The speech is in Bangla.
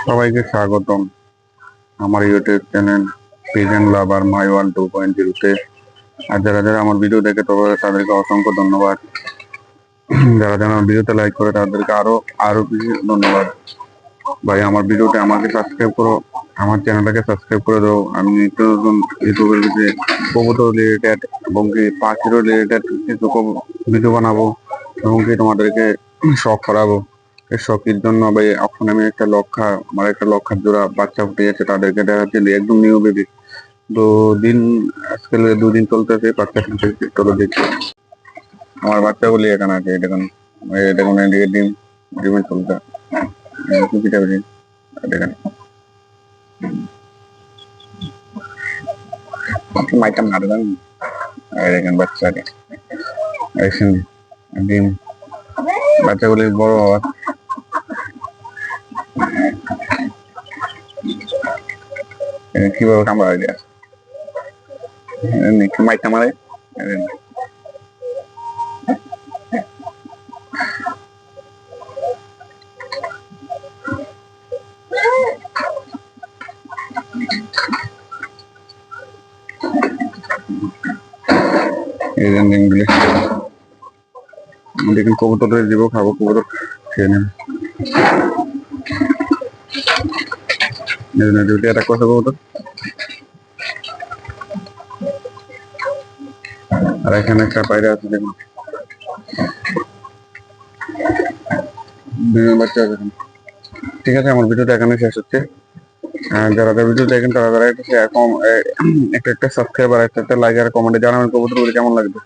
সবাইকে স্বাগতম আমার ইউটিউব চ্যানেল পিজন লাভার মাই ওয়ান 2.0 তে। আর যারা যারা আমার ভিডিও দেখে তবে তাদেরকে অসংখ্য ধন্যবাদ। যারা যারা আমার ভিডিওতে লাইক করে তাদেরকে আরো আরো বেশি ধন্যবাদ। ভাই আমার ভিডিওতে আমাকে সাবস্ক্রাইব করো, আমার চ্যানেলটাকে সাবস্ক্রাইব করে দাও। আমি নিত্য নতুন ইউটিউবের ভিতরে কবুতর রিলেটেড এবং কি পাখির রিলেটেড কিছু ভিডিও বানাবো এবং কি তোমাদেরকে শখ করাবো। এই শখের জন্য ভাই এখন আমি আমার একটা লক্ষার জোড়া বাচ্চা ফুটে গেছে, তাদেরকে দেখাচ্ছি একদম নিউ বেবি। আজকাল 2 দিন চলতেছে বাচ্চা ফুটেছে, চলো দেখি আমার বাচ্চাগুলি এখানে আছে। এই দেখুন, এই দেখুন এদিকে ডিমে চলতে টুপিটা দেখেন, মাইটা মারে দেন। এই দেখেন বাচ্চাকে, ডিম বাচ্চাগুলি বড় হওয়ার কিভাবে কামড়া দেয়া মাইটা মারে। দেখুন কবুতর দিব, খাবো, কবুতর খেয়ে নেন। একটা কথা কবুতর, আর এখানে একটা পায়রা আছে দেখুন, দুজন বাচ্চা আছে। ঠিক আছে, আমার ভিডিওটা এখানে শেষ হচ্ছে। যারা ভিডিও দেখেন তারা একটা সাবস্ক্রাইব আর একটা লাইক আর কমেন্টে জানাবেন কবুতরগুলি কেমন লাগবে।